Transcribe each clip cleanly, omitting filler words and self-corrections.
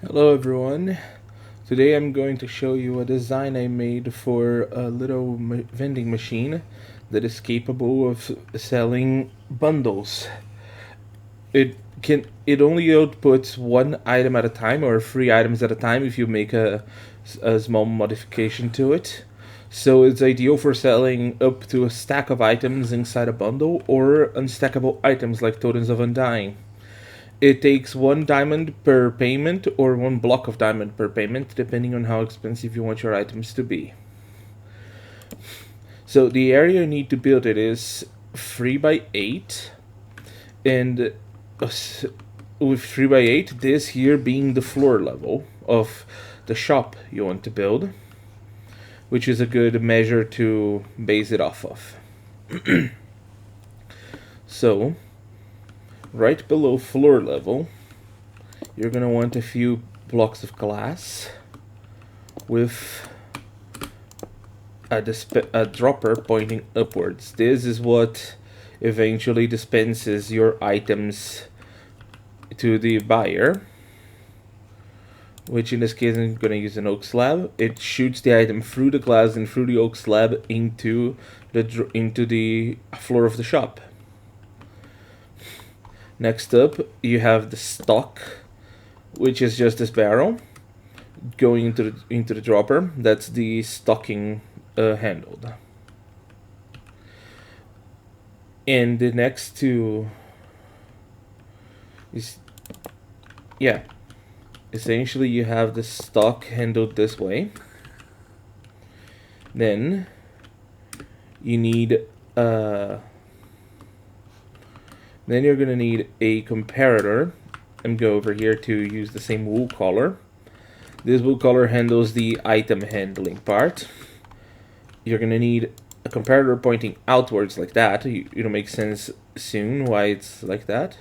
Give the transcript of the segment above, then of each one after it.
Hello everyone. Today I'm going to show you a design I made for a little vending machine that is capable of selling bundles. It only outputs one item at a time or three items at a time if you make a small modification to it. So it's ideal for selling up to a stack of items inside a bundle or unstackable items like totems of undying. It takes one diamond per payment or one block of diamond per payment, depending on how expensive you want your items to be. So the area you need to build it is 3 by 8, and with 3 by 8, this here being the floor level of the shop you want to build, which is a good measure to base it off of. So, right below floor level, you're gonna want a few blocks of glass with a dropper pointing upwards. This is what eventually dispenses your items to the buyer, which in this case I'm going to use an oak slab. It shoots the item through the glass and through the oak slab into the floor of the shop. Next up, you have the stock, which is just this barrel going into the dropper. That's the stocking handled. And the next two is, yeah, essentially you have the stock handled this way. Then you need then you're gonna need a comparator. And go over here to use the same wool color. This wool color handles the item handling part. You're gonna need a comparator pointing outwards like that. It'll make sense soon why it's like that.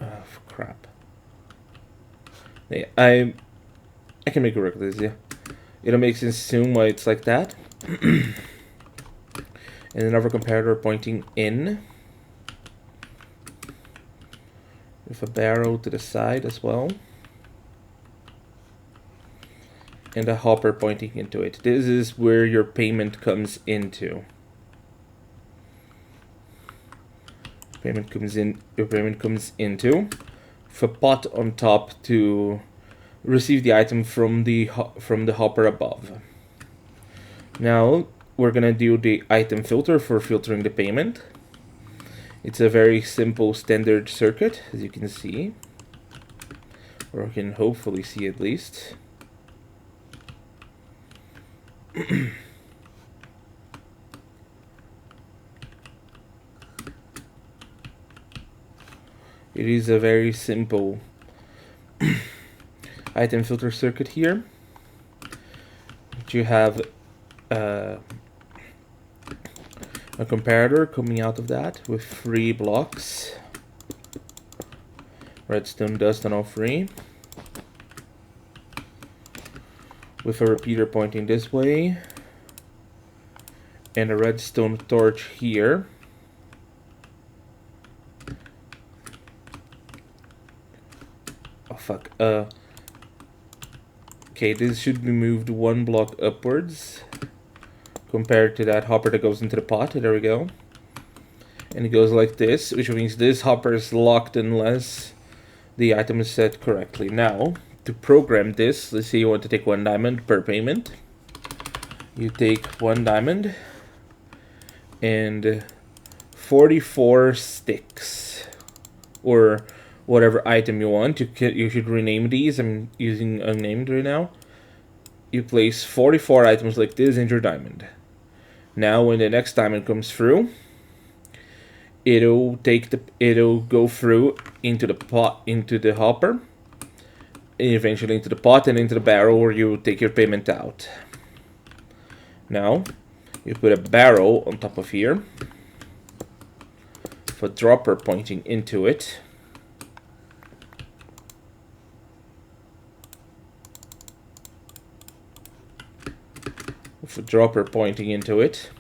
Oh, crap. Yeah, I can make it work with this, yeah. It'll make sense soon why it's like that. And another comparator pointing in, with a barrel to the side as well, and a hopper pointing into it. This is where your payment comes into. Your payment comes into, with a pot on top to receive the item from the hopper above. Now we're gonna do the item filter for filtering the payment. It's a very simple standard circuit, as you can see, or you can hopefully see at least. It is a very simple item filter circuit here. You have a comparator coming out of that with 3 blocks. Redstone dust on all 3. With a repeater pointing this way. And a redstone torch here. Oh fuck. Okay, this should be moved 1 block upwards compared to that hopper that goes into the pot. There we go. And it goes like this, which means this hopper is locked unless the item is set correctly. Now, to program this, let's say you want to take 1 diamond per payment. You take 1 diamond and 44 sticks, or whatever item you want. You should rename these. I'm using unnamed right now. You place 44 items like this in your diamond. Now when the next diamond comes through, it'll go through into the pot, into the hopper, and eventually into the pot and into the barrel where you take your payment out. Now you put a barrel on top of here, with a dropper pointing into it. With a dropper pointing into it.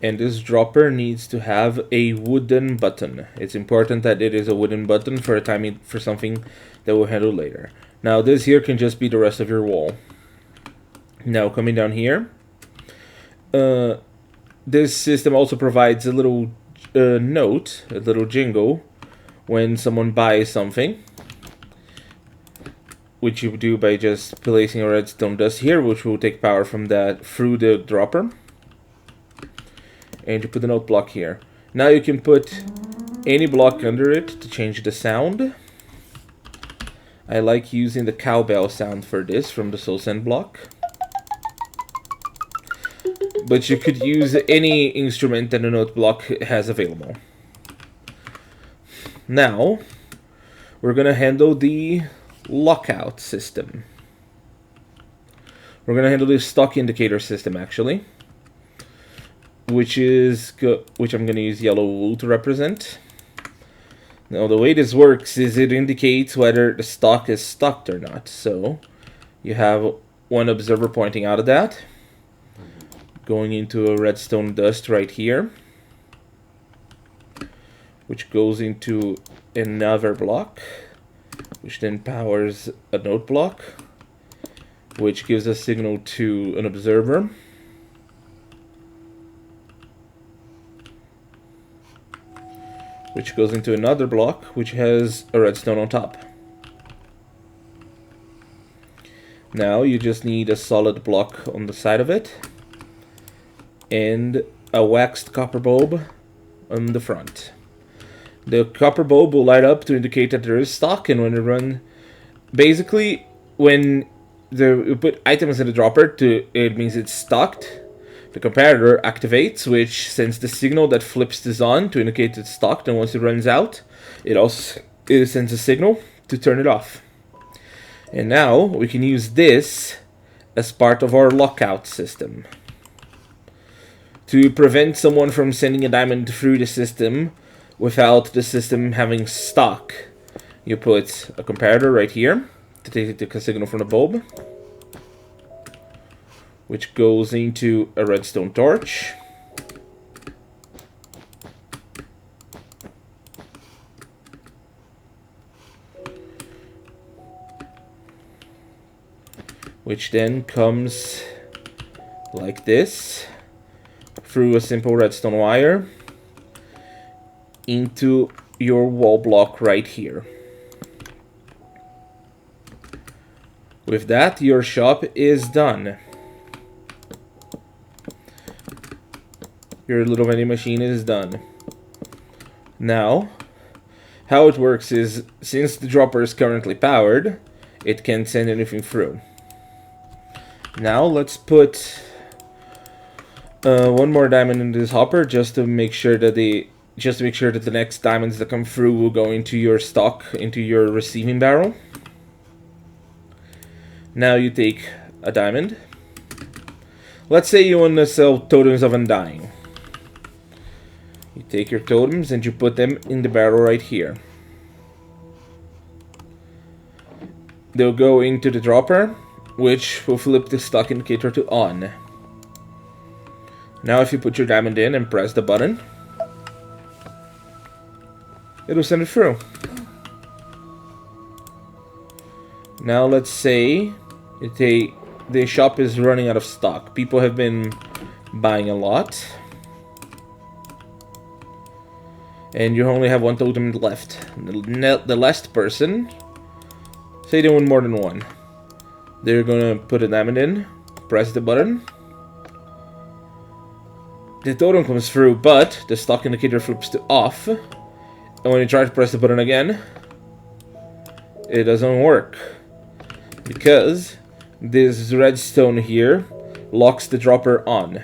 And this dropper needs to have a wooden button. It's important that it is a wooden button for a timing for something that we'll handle later. Now this here can just be the rest of your wall. Now coming down here, this system also provides a little note, a little jingle, when someone buys something, which you do by just placing a redstone dust here, which will take power from that through the dropper. And you put the note block here. Now you can put any block under it to change the sound. I like using the cowbell sound for this from the soul sand block. But you could use any instrument that the note block has available. Now, we're gonna handle the lockout system. We're gonna handle the stock indicator system actually, which I'm gonna use yellow wool to represent. Now the way this works is it indicates whether the stock is stocked or not. So you have one observer pointing out of that, going into a redstone dust right here, which goes into another block, which then powers a note block, which gives a signal to an observer, which goes into another block, which has a redstone on top. Now you just need a solid block on the side of it, and a waxed copper bulb on the front. The copper bulb will light up to indicate that there is stock, and when it runs, basically, when you put items in the dropper, it means it's stocked. The comparator activates, which sends the signal that flips this on to indicate it's stocked, and once it runs out, it sends a signal to turn it off. And now we can use this as part of our lockout system. To prevent someone from sending a diamond through the system without the system having stock, you put a comparator right here to take a signal from the bulb, which goes into a redstone torch, which then comes like this through a simple redstone wire into your wall block right here. With that, your shop is done. Your little vending machine is done. Now, how it works is, since the dropper is currently powered, it can't send anything through. Now let's put one more diamond in this hopper just to make sure that the next diamonds that come through will go into your stock, into your receiving barrel. Now you take a diamond. Let's say you want to sell totems of undying. You take your totems and you put them in the barrel right here. They'll go into the dropper, which will flip the stock indicator to on. Now if you put your diamond in and press the button, it'll send it through. Now let's say the shop is running out of stock. People have been buying a lot, and you only have one totem left. The last person, say they want more than one, they're gonna put a diamond in, press the button, the totem comes through, but the stock indicator flips to off, and when you try to press the button again, it doesn't work, because this redstone here locks the dropper on.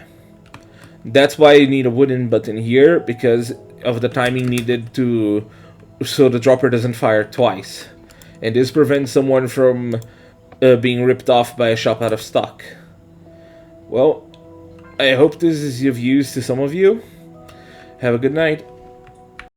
That's why you need a wooden button here, because of the timing needed so the dropper doesn't fire twice. And this prevents someone from being ripped off by a shop out of stock. Well, I hope this is of use to some of you. Have a good night.